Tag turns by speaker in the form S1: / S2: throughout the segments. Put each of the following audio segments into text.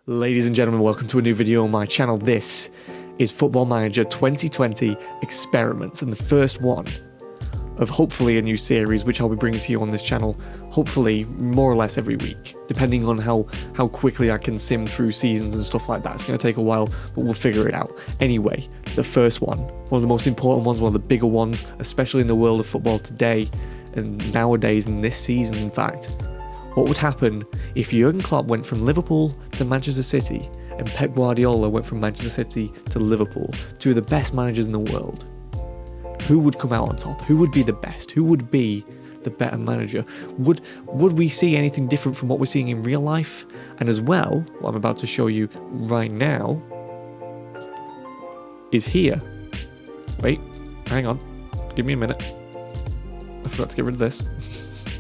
S1: Ladies and gentlemen, welcome to a new video on my channel. This is Football Manager 2020 Experiments, and the first one of hopefully a new series which I'll be bringing to you on this channel, hopefully more or less every week, depending on how quickly I can sim through seasons and stuff like that. It's going to take a while, but we'll figure it out. Anyway, the first one of the most important ones, one of the bigger ones, especially in the world of football today, and nowadays in this season, in fact. What would happen if Jurgen Klopp went from Liverpool to Manchester City and Pep Guardiola went from Manchester City to Liverpool, two of the best managers in the world? Who would come out on top? Who would be the best? Who would be the better manager? Would we see anything different from what we're seeing in real life? And as well, what I'm about to show you right now is here. Wait, hang on. Give me a minute. I forgot to get rid of this.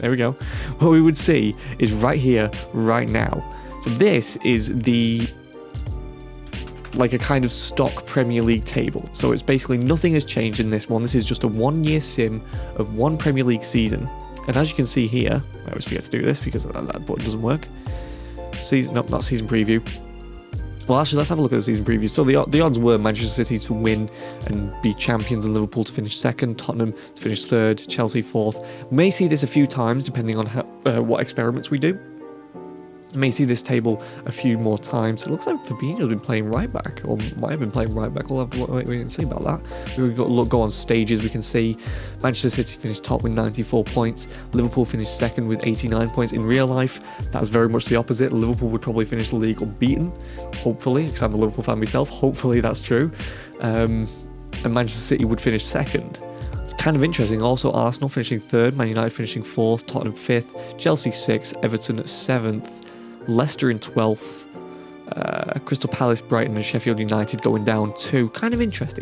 S1: There we go. What we would see is right here, right now. So this is like a kind of stock Premier League table. So it's basically nothing has changed in this one. This is just a 1-year sim of one Premier League season. And as you can see here, I always forget to do this because that button doesn't work. Not season preview. Well, actually, let's have a look at the season preview. So the odds were Manchester City to win and be champions, and Liverpool to finish second, Tottenham to finish third, Chelsea fourth. We may see this a few times depending on what experiments we do. You may see this table a few more times. It looks like Fabinho's been playing right back, or might have been playing right back. We'll have to wait and see about that. We've got go on stages. We can see Manchester City finished top with 94 points. Liverpool finished second with 89 points. In real life, that's very much the opposite. Liverpool would probably finish the league unbeaten, hopefully, because I'm a Liverpool fan myself. Hopefully that's true. And Manchester City would finish second. Kind of interesting. Also, Arsenal finishing third, Man United finishing fourth, Tottenham fifth, Chelsea sixth, Everton seventh, Leicester in 12th, Crystal Palace, Brighton and Sheffield United going down 2. Kind of interesting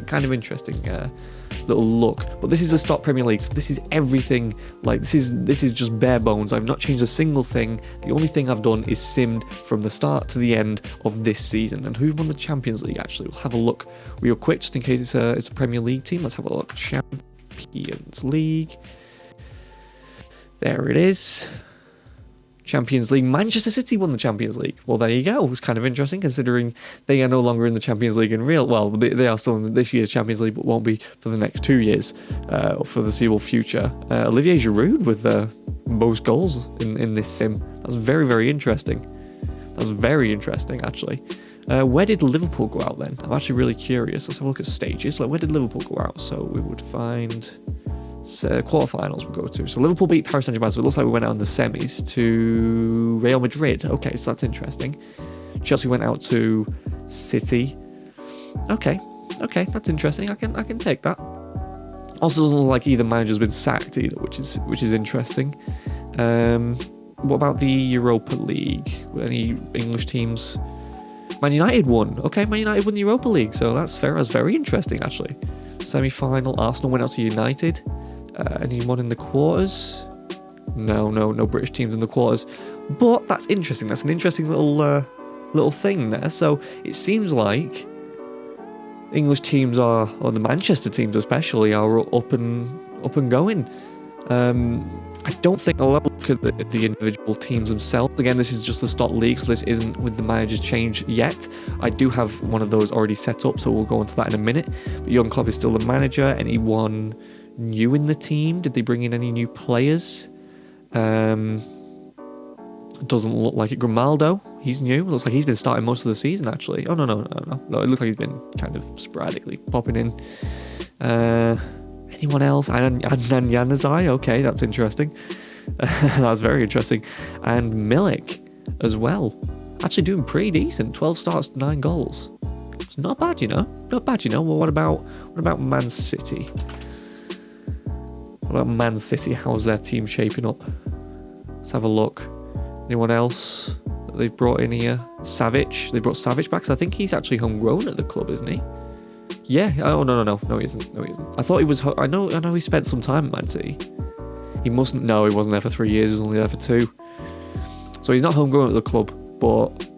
S1: little look. But this is the stock Premier League, so this is everything. Like this is just bare bones. I've not changed a single thing. The only thing I've done is simmed from the start to the end of this season. And who won the Champions League? Actually, we'll have a look real quick just in case it's a Premier League team. Let's have a look. Champions League. There it is. Champions League. Manchester City won the Champions League. Well, there you go. It was kind of interesting considering they are no longer in the Champions League in real. Well, they are still in this year's Champions League, but won't be for the next 2 years or for the foreseeable future. Olivier Giroud with the most goals in this sim. That's very, very interesting. That's very interesting, actually. Where did Liverpool go out then? I'm actually really curious. Let's have a look at stages. Like, where did Liverpool go out? So we would find quarterfinals we'll go to. So Liverpool beat Paris Saint-Germain, so it looks like we went out in the semis to Real Madrid. Okay, so that's interesting. Chelsea went out to City. Okay, that's interesting. I can take that. Also, doesn't look like either manager's been sacked either, which is interesting. What about the Europa League? Any English teams? Man United won. Okay, Man United won the Europa League, so that's fair. That's very interesting, actually. Semi-final, Arsenal went out to United. Anyone in the quarters? No British teams in the quarters. But that's interesting. That's an interesting little thing there. So it seems like English teams or the Manchester teams especially, are up and going. I don't think I'll look at the individual teams themselves. Again, this is just the stock league, so this isn't with the managers change yet. I do have one of those already set up, so we'll go into that in a minute. But Jurgen Klopp is still the manager. Anyone new in the team? Did they bring in any new players? Doesn't look like it. Grimaldo, he's new. Looks like he's been starting most of the season, actually. Oh, no. It looks like he's been kind of sporadically popping in. Anyone else? Adnan Januzaj. Okay, that's interesting. That's very interesting. And Milik as well. Actually doing pretty decent. 12 starts, 9 goals. It's not bad, you know. Not bad, you know. Well, what about Man City? What about Man City? How's their team shaping up? Let's have a look. Anyone else that they've brought in here? Savic. They brought Savic back. So I think he's actually homegrown at the club, isn't he? Yeah. Oh, no, he isn't. No, he isn't. I thought he was. I know he spent some time at Man City. He mustn't. No, he wasn't there for 3 years. He was only there for 2. So he's not homegrown at the club, but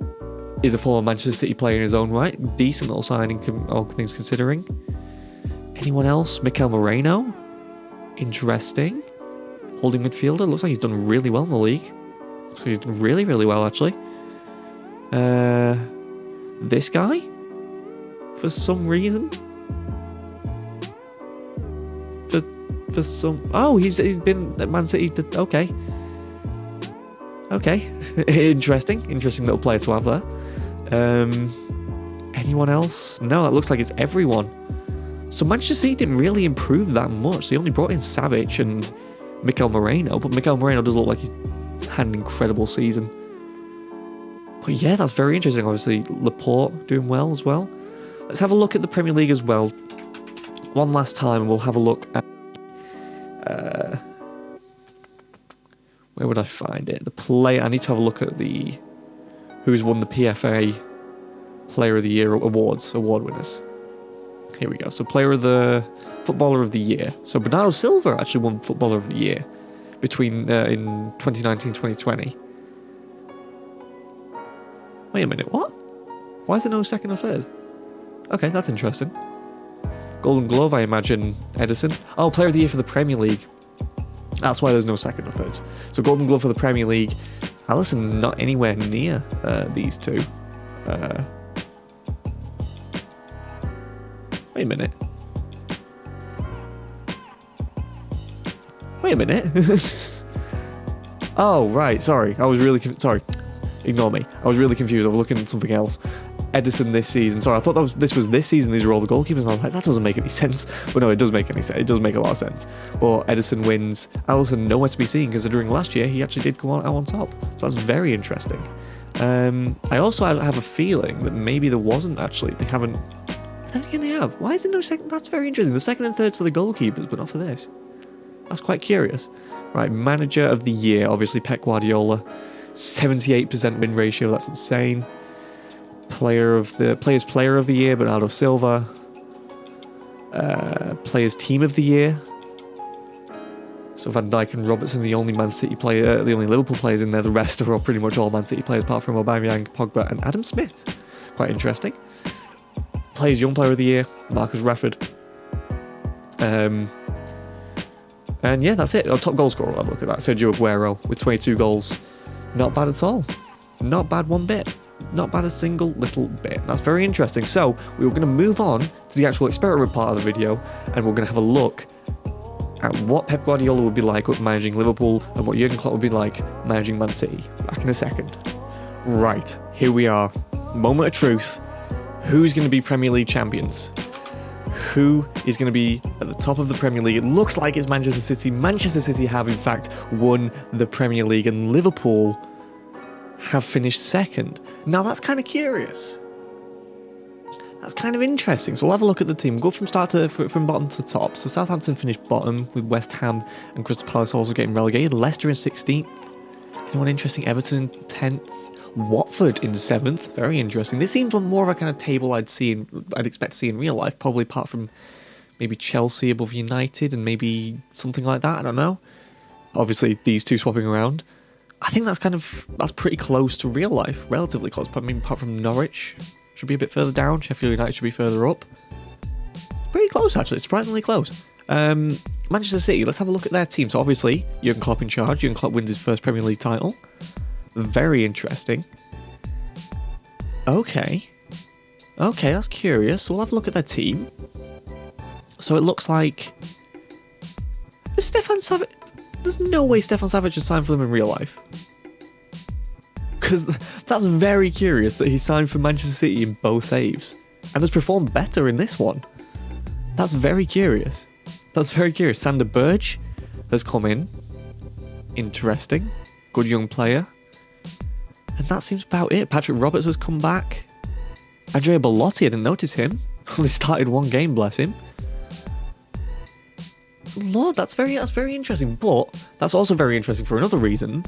S1: is a former Manchester City player in his own right. Decent little signing, all things considering. Anyone else? Mikel Moreno. Interesting. Holding midfielder. Looks like he's done really well in the league. Looks like he's done really, really well, actually. this guy for some reason. For some... Oh, he's been at Man City. Okay. Interesting little player to have there. Anyone else? No, it looks like it's everyone. So Manchester City didn't really improve that much. They only brought in Savic and Mikel Moreno, but Mikel Moreno does look like he's had an incredible season. But yeah, that's very interesting. Obviously, Laporte doing well as well. Let's have a look at the Premier League as well. One last time, we'll have a look at... where would I find it? The play. I need to have a look at the... who's won the PFA Player of the Year award winners. Here we go. So Footballer of the Year. So Bernardo Silva actually won Footballer of the Year between in 2019-2020. Wait a minute, what? Why is there no second or third? Okay, that's interesting. Golden Glove, I imagine, Edison. Oh, Player of the Year for the Premier League. That's why there's no second or thirds. So Golden Glove for the Premier League. Alisson not anywhere near these two. Wait a minute. Wait a minute. Oh, right. Sorry. I was really... Sorry. Ignore me. I was really confused. I was looking at something else. Edison this season. Sorry, I thought this was this season. These are all the goalkeepers. And I was like, that doesn't make any sense. But no, it does make any sense. It does make a lot of sense. Well, Edison wins. Alisson nowhere to be seen, considering last year he actually did go out on top. So that's very interesting. I also have a feeling that maybe there wasn't actually. They haven't... Then again, they have. Why is there no second? That's very interesting. The second and third's for the goalkeepers, but not for this. That's quite curious. Right, Manager of the Year, obviously Pep Guardiola. 78% win ratio, that's insane. Players Player of the Year, Bernardo Silva. Players Team of the Year. So Van Dijk and Robertson, the only Man City player, the only Liverpool players in there. The rest are pretty much all Man City players, apart from Aubameyang, Pogba, and Adam Smith. Quite interesting. Players Young Player of the Year, Marcus Rashford. And yeah, that's it. Top goal scorer, I'll look at that. Sergio Aguero with 22 goals. Not bad at all. Not bad one bit. Not bad a single little bit. That's very interesting. So, we're going to move on to the actual experiment part of the video, and we're going to have a look at what Pep Guardiola would be like with managing Liverpool and what Jurgen Klopp would be like managing Man City. Back in a second. Right, here we are. Moment of truth. Who's going to be Premier League champions? Who is going to be at the top of the Premier League? It looks like it's Manchester City. Manchester City have, in fact, won the Premier League, and Liverpool have finished second. Now, that's kind of curious. That's kind of interesting. So we'll have a look at the team. We'll go from bottom to top. So Southampton finished bottom, with West Ham and Crystal Palace also getting relegated. Leicester in 16th. Anyone interesting? Everton in 10th. Watford in 7th. Very interesting. This seems more of a kind of table I'd expect to see in real life, probably apart from maybe Chelsea above United and maybe something like that. I don't know. Obviously, these two swapping around. I think that's pretty close to real life, relatively close. I mean, apart from Norwich, should be a bit further down. Sheffield United should be further up. Pretty close, actually. Surprisingly close. Manchester City, let's have a look at their team. So obviously, Jurgen Klopp in charge. Jurgen Klopp wins his first Premier League title. Very interesting. Okay, that's curious. So we'll have a look at their team. So it looks like... Is Stefan Savic... There's no way Stefan Savic has signed for them in real life. Because that's very curious that he signed for Manchester City in both saves. And has performed better in this one. That's very curious. Sander Berge has come in. Interesting. Good young player. And that seems about it. Patrick Roberts has come back. Andrea Bellotti, I didn't notice him. Only started one game, bless him. Lord, that's very interesting. But that's also very interesting for another reason.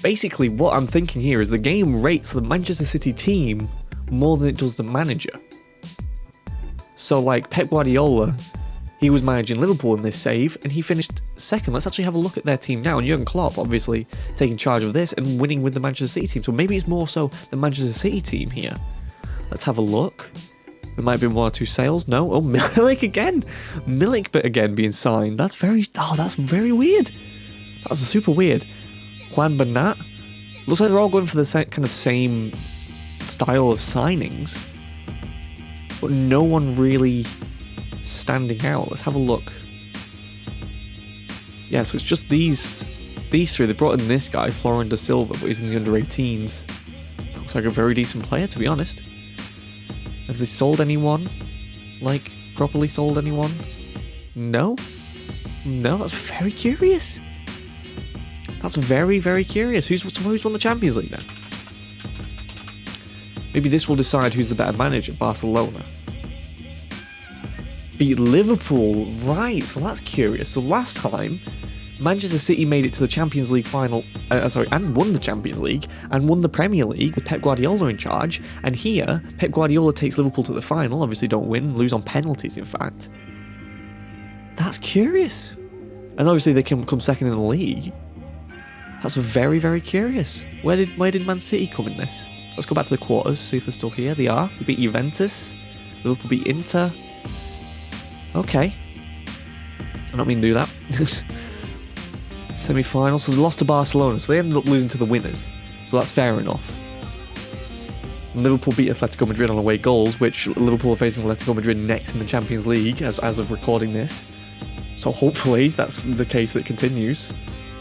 S1: Basically, what I'm thinking here is the game rates the Manchester City team more than it does the manager. So, like, Pep Guardiola, he was managing Liverpool in this save, and he finished second. Let's actually have a look at their team now. And Jurgen Klopp, obviously, taking charge of this and winning with the Manchester City team. So maybe it's more so the Manchester City team here. Let's have a look. There might have been one or two sales. No. Oh, Milik again. Milik again being signed. That's very weird. That's super weird. Juan Bernat. Looks like they're all going for the same style of signings, but no one really standing out. Let's have a look. Yeah, so it's just these three. They brought in this guy, Florin da Silva, but he's in the under-18s. Looks like a very decent player, to be honest. Have they sold anyone? Like, properly sold anyone? No? No, that's very curious. That's very, very curious. Who's won the Champions League then? Maybe this will decide who's the better manager. Barcelona. Beat Liverpool. Right, well that's curious. So last time, Manchester City made it to the Champions League final, and won the Champions League, and won the Premier League with Pep Guardiola in charge. And here, Pep Guardiola takes Liverpool to the final, obviously don't win, lose on penalties in fact. That's curious. And obviously they can come second in the league. That's very, very curious. Where did Man City come in this? Let's go back to the quarters, see if they're still here. They are. They beat Juventus. Liverpool beat Inter. Okay. I don't mean to do that. Semi-final. So they lost to Barcelona. So they ended up losing to the winners. So that's fair enough. Liverpool beat Atletico Madrid on away goals, which Liverpool are facing Atletico Madrid next in the Champions League as of recording this. So hopefully that's the case that continues.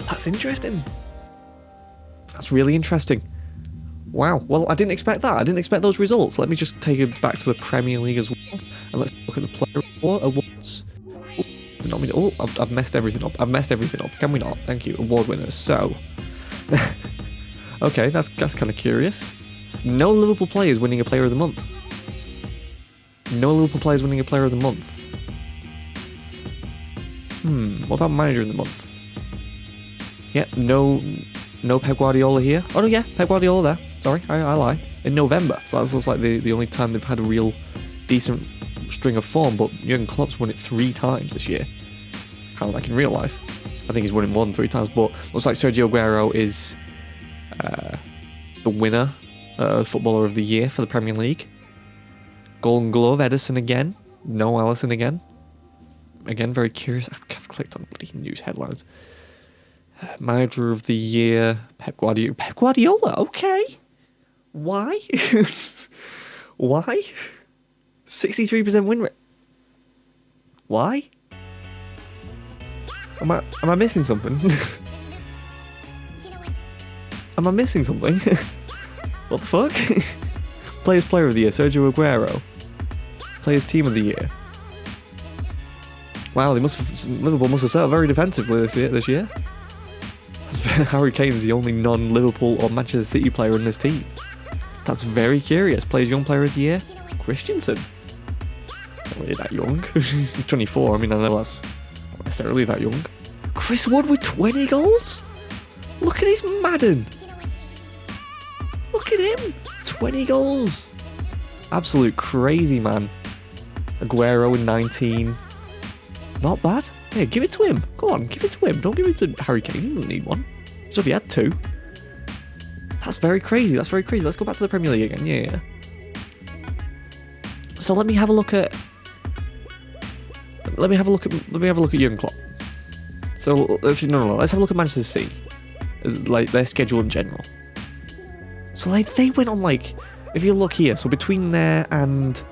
S1: That's interesting. That's really interesting. Wow. Well, I didn't expect that. I didn't expect those results. Let me just take it back to the Premier League as well. And let's look at the player awards. Oh, I've messed everything up. I've messed everything up. Can we not? Thank you. Award winners. So. Okay, that's kind of curious. No Liverpool players winning a player of the month. No Liverpool players winning a player of the month. What about manager of the month? Yeah, no Pep Guardiola here. Oh no, yeah, Pep Guardiola there. Sorry, I lie. In November, so that looks like the only time they've had a real decent string of form. But Jurgen Klopp's won it 3 times this year. Kind of like in real life. I think he's won it more than 3 times. But looks like Sergio Aguero is the winner, footballer of the year for the Premier League. Golden Glove, Edison again. No Alisson again. Again, very curious. I've clicked on bloody news headlines. Manager of the year, Pep Guardiola. Pep Guardiola, okay. Why? Why? 63% win rate. Why? Am I missing something? Am I missing something? What the fuck? Player of the year, Sergio Aguero. Players team of the year. Wow, Liverpool must have set up very defensively this year. Harry Kane's the only non-Liverpool or Manchester City player in this team. That's very curious. Young player of the year, Christensen. Not really that young. He's 24. I mean, I know that's not necessarily that young. Chris Wood with 20 goals? Look at his Madden. Look at him. 20 goals. Absolute crazy, man. Aguero with 19. Not bad. Yeah, give it to him. Go on, give it to him. Don't give it to Harry Kane. He doesn't need one. So if he had 2. That's very crazy. That's very crazy. Let's go back to the Premier League again. Yeah. So let me have a look at. Let me have a look at Jurgen Klopp. So let's have a look at Manchester City, like their schedule in general. So like they went on like, if you look here, so between there and.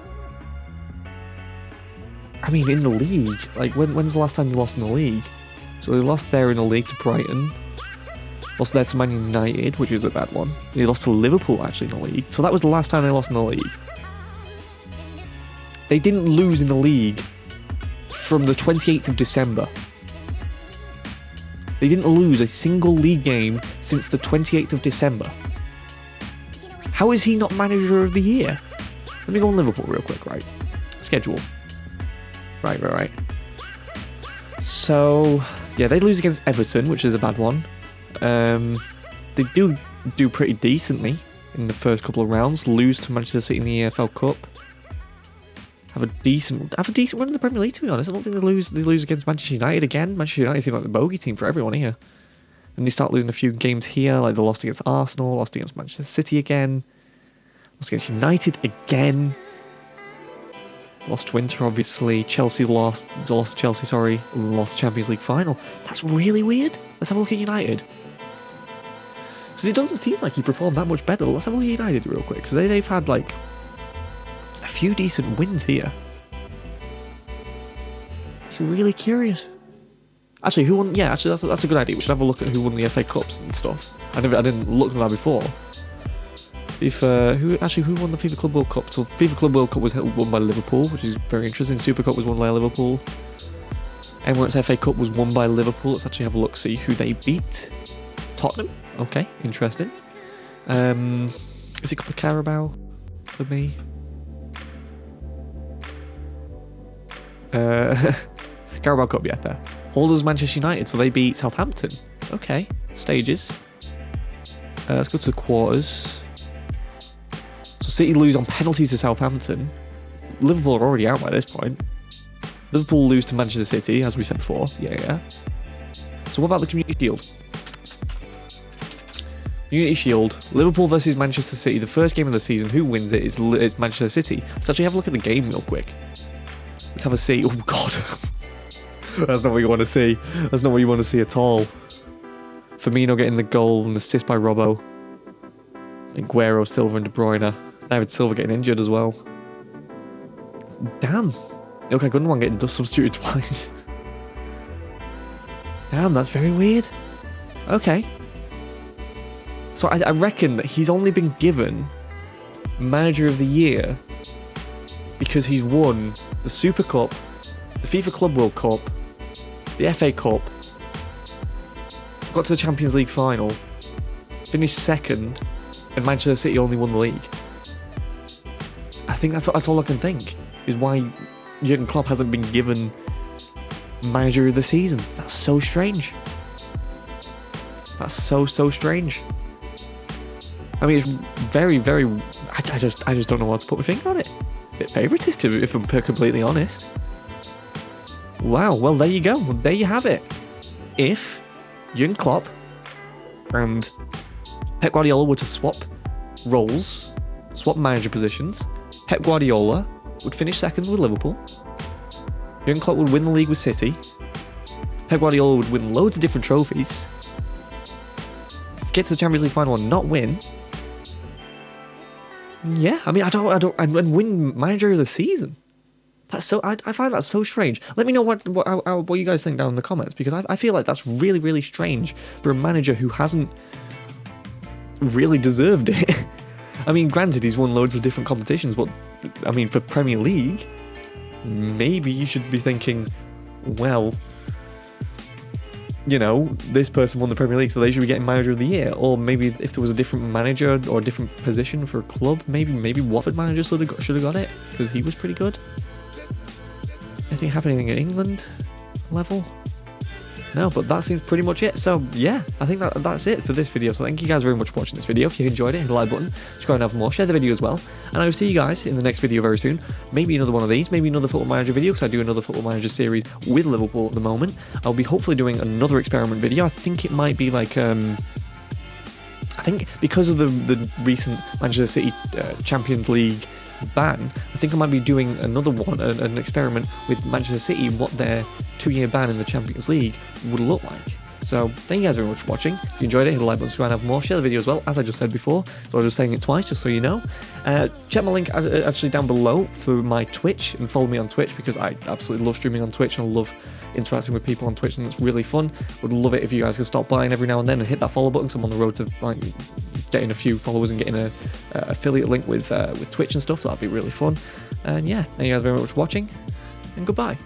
S1: I mean, in the league, like, when's the last time they lost in the league? So they lost there in the league to Brighton. Lost there to Man United, which was a bad one. They lost to Liverpool, actually, in the league. So that was the last time they lost in the league. They didn't lose in the league from the 28th of December. They didn't lose a single league game since the 28th of December. How is he not manager of the year? Let me go on Liverpool real quick, right? Schedule. Right. So, yeah, they lose against Everton, which is a bad one. They do pretty decently in the first couple of rounds. Lose to Manchester City in the EFL Cup. Have a decent run in the Premier League, to be honest. I don't think they lose against Manchester United again. Manchester United seem like the bogey team for everyone here. And they start losing a few games here, like they lost against Arsenal, lost against Manchester City again, lost against United again. Lost to Inter, obviously. Chelsea lost Champions League final. That's really weird. Let's have a look at United. Because it doesn't seem like he performed that much better. Let's have a look at United real quick, because they've had like a few decent wins here. It's really curious. Actually, who won? Yeah, actually, that's a good idea. We should have a look at who won the FA Cups and stuff. I didn't look at that before. Who won the FIFA Club World Cup? So FIFA Club World Cup was won by Liverpool, which is very interesting. Super Cup was won by Liverpool. Emirates FA Cup was won by Liverpool. Let's actually have a look, see who they beat. Tottenham. Okay, interesting. Is it Cup of Carabao for me? Carabao Cup, yeah, there. Holders Manchester United, so they beat Southampton. Okay, stages. Let's go to the quarters. So City lose on penalties to Southampton. Liverpool are already out by this point. Liverpool lose to Manchester City, as we said before. Yeah. So what about the Community Shield? Community Shield, Liverpool versus Manchester City. The first game of the season. Who wins it is Manchester City. Let's actually have a look at the game real quick. Let's have a see. Oh god. That's not what you want to see. That's not what you want to see at all. Firmino getting the goal and assist by Robbo. Aguero, Silva and De Bruyne. David Silva getting injured as well. Damn. Okay, Gundogan getting substituted twice. Damn, that's very weird. Okay. So I reckon that he's only been given Manager of the Year because he's won the Super Cup, the FIFA Club World Cup, the FA Cup, got to the Champions League final, finished second, and Manchester City only won the league. I think that's all I can think, is why Jurgen Klopp hasn't been given Manager of the Season. That's so strange. That's so strange. I mean, it's very, very... I just don't know what to put my finger on it. A bit favouritism, if I'm completely honest. Wow, well, there you go. Well, there you have it. If Jurgen Klopp and Pep Guardiola were to swap roles, swap manager positions, Pep Guardiola would finish second with Liverpool. Jurgen Klopp would win the league with City. Pep Guardiola would win loads of different trophies. Get to the Champions League final and not win. Yeah, I mean, and win Manager of the Season. That's so. I find that so strange. Let me know what you guys think down in the comments, because I feel like that's really, really strange for a manager who hasn't really deserved it. I mean, granted, he's won loads of different competitions, but I mean, for Premier League, maybe you should be thinking, well, you know, this person won the Premier League, so they should be getting Manager of the Year. Or maybe if there was a different manager or a different position for a club, maybe Watford manager should have got it, because he was pretty good. Anything happening at England level? No, but that seems pretty much it. So yeah, I think that's it for this video. So thank you guys very much for watching this video. If you enjoyed it, hit the like button, subscribe and have more, share the video as well. And I will see you guys in the next video very soon. Maybe another one of these, maybe another Football Manager video, because I do another Football Manager series with Liverpool at the moment. I'll be hopefully doing another experiment video. I think it might be like, I think because of the recent Manchester City Champions League ban, I think I might be doing another one, an experiment with Manchester City, what their 2-year ban in the Champions League would look like. So thank you guys very much for watching. If you enjoyed it, hit the like button, subscribe and have more, share the video as well, as I just said before, so I was just saying it twice just so you know. Check my link actually down below for my Twitch, and follow me on Twitch, because I absolutely love streaming on Twitch and I love interacting with people on Twitch, and it's really fun. Would love it if you guys could stop by every now and then and hit that follow button, so I'm on the road to like getting a few followers and getting a affiliate link with Twitch and stuff, so that'd be really fun. And yeah, thank you guys very much for watching, and goodbye.